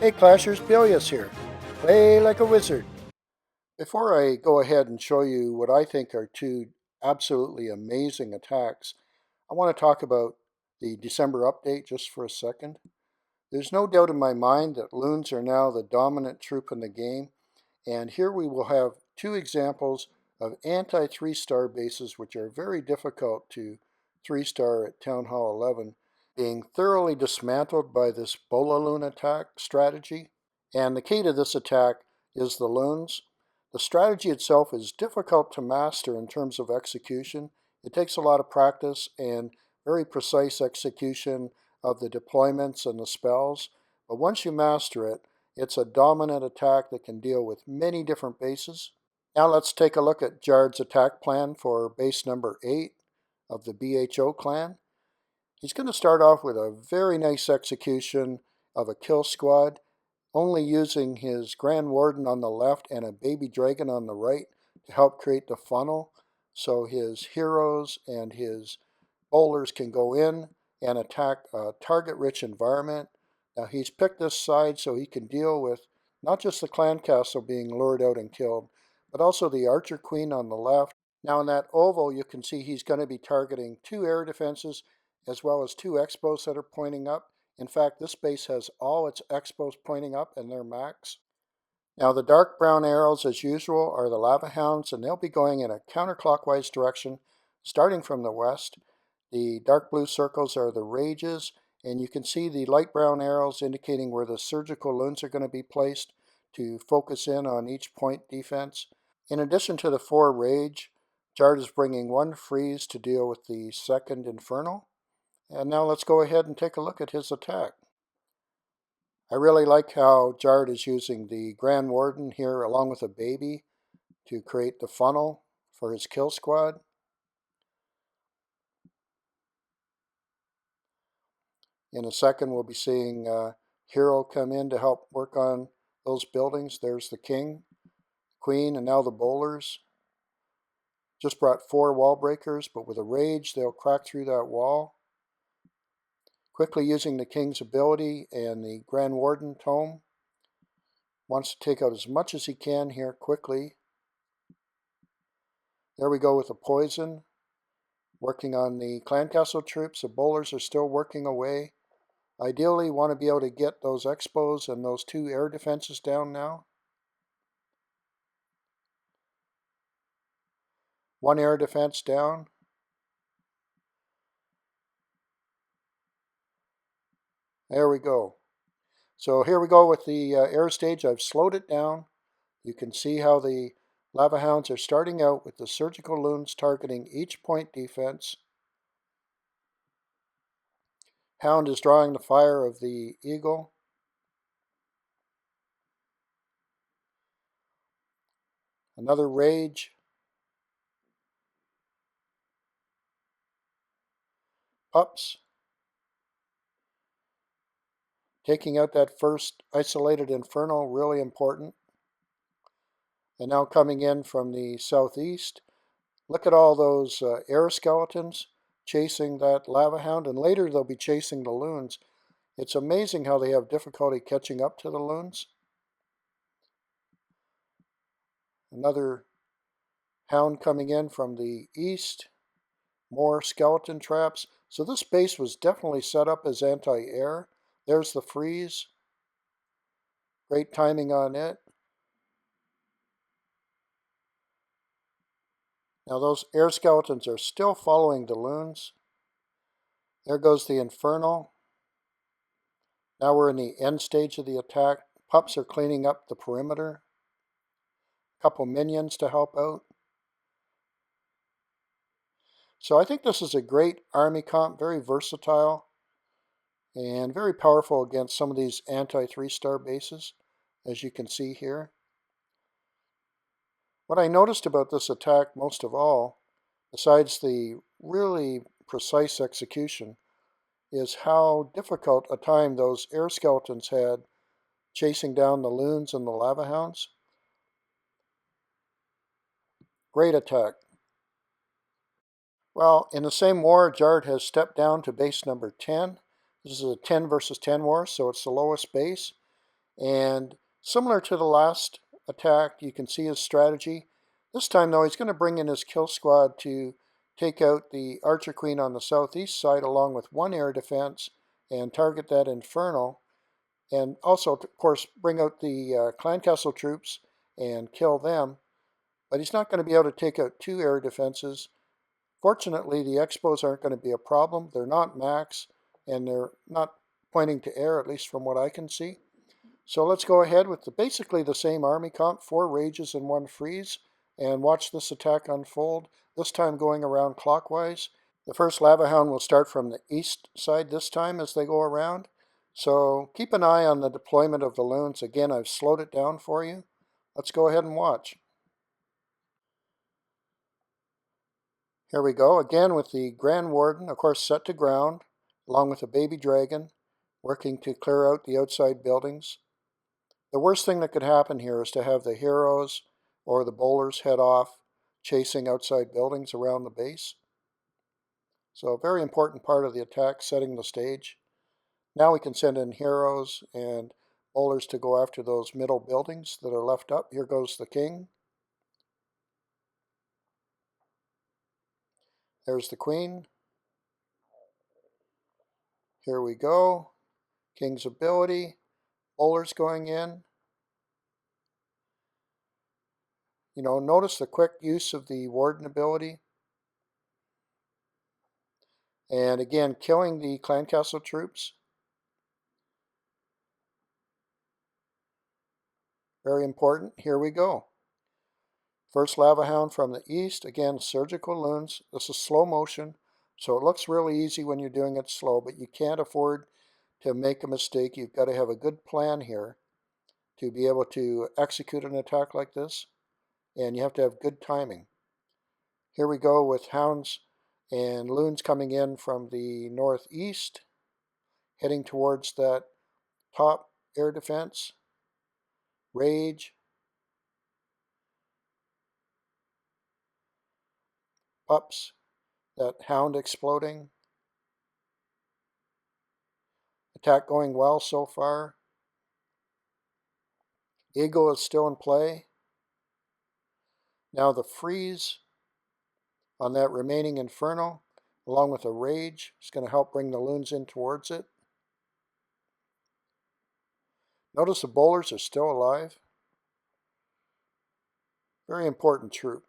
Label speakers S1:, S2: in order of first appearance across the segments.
S1: Hey Clashers, Billius here. Play like a wizard. Before I go ahead and show you what I think are two absolutely amazing attacks, I want to talk about the December update just for a second. There's no doubt in my mind that Loons are now the dominant troop in the game, and here we will have two examples of anti-3-star bases which are very difficult to 3-star at Townhall 11 being thoroughly dismantled by this BoLaLoon attack strategy. And the key to this attack is the Loons. The strategy itself is difficult to master in terms of execution. It takes a lot of practice and very precise execution of the deployments and the spells. But once you master it, it's a dominant attack that can deal with many different bases. Now let's take a look at Jard's attack plan for base number 8 of the BHO clan. He's going to start off with a very nice execution of a kill squad, only using his Grand Warden on the left and a baby dragon on the right to help create the funnel so his heroes and his bowlers can go in and attack a target-rich environment. Now he's picked this side so he can deal with not just the clan castle being lured out and killed, but also the archer queen on the left. Now in that oval you can see he's going to be targeting 2 air defenses as well as 2 xbows that are pointing up. In fact, this base has all its xbows pointing up and they're max. Now the dark brown arrows as usual are the lava hounds, and they'll be going in a counterclockwise direction starting from the west. The dark blue circles are the rages, and you can see the light brown arrows indicating where the surgical loons are going to be placed to focus in on each point defense. In addition to the 4 rage, Jard is bringing 1 freeze to deal with the second infernal. And now let's go ahead and take a look at his attack. I really like how Jard is using the Grand Warden here along with a baby to create the funnel for his kill squad. In a second we'll be seeing Hero come in to help work on those buildings. There's the king, queen, and now the bowlers. Just brought 4 wall breakers, but with a rage they'll crack through that wall. Quickly using the king's ability and the Grand Warden tome. Wants to take out as much as he can here quickly. There we go with the poison. Working on the clan castle troops. The bowlers are still working away. Ideally want to be able to get those xbows and those 2 air defenses down now. 1 air defense down. There we go. So here we go with the air stage. I've slowed it down. You can see how the lava hounds are starting out with the surgical loons targeting each point defense. Hound is drawing the fire of the eagle. Another rage. Pups. Taking out that first isolated infernal, really important. And now coming in from the southeast. Look at all those air skeletons chasing that lava hound, and later they'll be chasing the loons. It's amazing how they have difficulty catching up to the loons. Another hound coming in from the east. More skeleton traps. So this base was definitely set up as anti-air. There's the freeze. Great timing on it. Now those air skeletons are still following the loons. There goes the infernal. Now we're in the end stage of the attack. Pups are cleaning up the perimeter. A couple minions to help out. So I think this is a great army comp, very versatile and very powerful against some of these anti-3-star bases, as you can see here. What I noticed about this attack most of all, besides the really precise execution, is how difficult a time those air skeletons had chasing down the loons and the lava hounds. Great attack. Well, in the same war, Jard has stepped down to base number 10. This is a 10 versus 10 war, so it's the lowest base. And similar to the last attack, you can see his strategy. This time, though, he's going to bring in his kill squad to take out the Archer Queen on the southeast side along with one air defense and target that Inferno. And also, of course, bring out the Clan Castle troops and kill them. But he's not going to be able to take out two air defenses. Fortunately, the xbows aren't going to be a problem. They're not max, and they're not pointing to air, at least from what I can see. So let's go ahead with basically the same army comp, 4 rages and 1 freeze, and watch this attack unfold, this time going around clockwise. The first lava hound will start from the east side this time as they go around. So keep an eye on the deployment of the loons. Again, I've slowed it down for you. Let's go ahead and watch. Here we go, again with the Grand Warden, of course set to ground, along with a baby dragon, working to clear out the outside buildings. The worst thing that could happen here is to have the heroes or the bowlers head off chasing outside buildings around the base. So a very important part of the attack, setting the stage. Now we can send in heroes and bowlers to go after those middle buildings that are left up. Here goes the king. There's the queen. Here we go. King's ability. Bowlers going in. Notice the quick use of the warden ability. And again, killing the clan castle troops. Very important. Here we go. First lava hound from the east. Again, surgical loons. This is slow motion, so it looks really easy when you're doing it slow, but you can't afford to make a mistake. You've got to have a good plan here to be able to execute an attack like this, and you have to have good timing. Here we go with hounds and loons coming in from the northeast, heading towards that top air defense. Rage. Pups. That hound exploding. Attack going well so far. Eagle is still in play. Now the freeze on that remaining inferno, along with a rage, is going to help bring the loons in towards it. Notice the bowlers are still alive. Very important troop.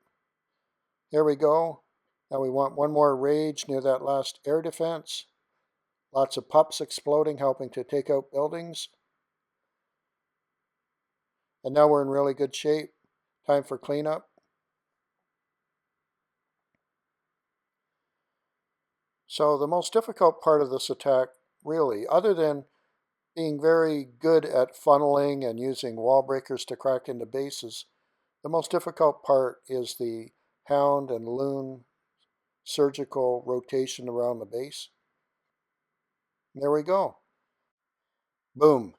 S1: There we go. Now we want one more rage near that last air defense. Lots of pups exploding, helping to take out buildings. And now we're in really good shape. Time for cleanup. So the most difficult part of this attack, really, other than being very good at funneling and using wall breakers to crack into bases, the most difficult part is the hound and loon surgical rotation around the base. And there we go. Boom.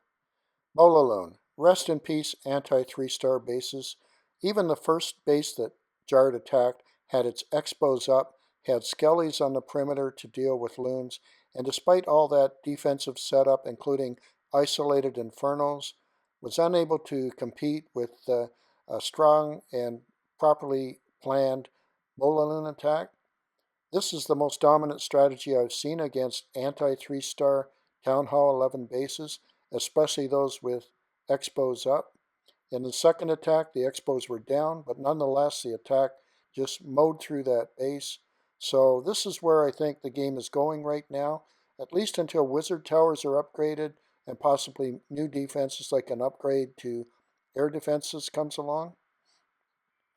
S1: BoLaLoon. Rest in peace, anti-3-star bases. Even the first base that Jard attacked had its xbows up, had skellies on the perimeter to deal with loons, and despite all that defensive setup, including isolated infernos, was unable to compete with a strong and properly planned BoLaLoon attack. This is the most dominant strategy I've seen against anti-3-star Townhall 11 bases, especially those with xbows up. In the second attack, the xbows were down, but nonetheless, the attack just mowed through that base. So this is where I think the game is going right now, at least until wizard towers are upgraded and possibly new defenses like an upgrade to air defenses comes along.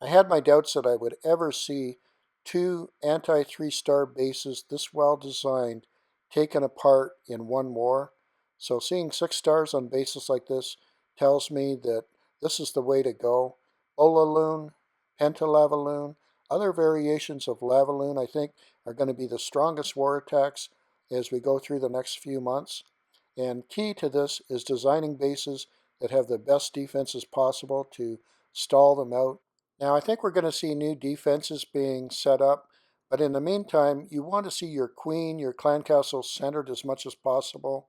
S1: I had my doubts that I would ever see two anti-3-star bases this well designed taken apart in one war. So seeing 6 stars on bases like this tells me that this is the way to go. BoLaLoon, LavaLoon, other variations of LavaLoon I think are going to be the strongest war attacks as we go through the next few months. And key to this is designing bases that have the best defenses possible to stall them out. Now, I think we're going to see new defenses being set up, but in the meantime, you want to see your queen, your clan castle centered as much as possible.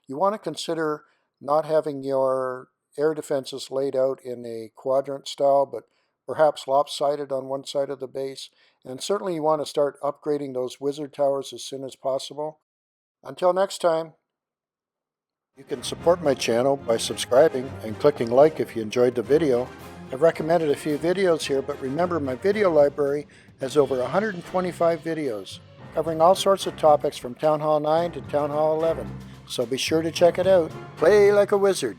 S1: You want to consider not having your air defenses laid out in a quadrant style, but perhaps lopsided on one side of the base. And certainly you want to start upgrading those wizard towers as soon as possible. Until next time, you can support my channel by subscribing and clicking like if you enjoyed the video. I've recommended a few videos here, but remember my video library has over 125 videos covering all sorts of topics from Townhall 9 to Townhall 11, so be sure to check it out. Play like a wizard.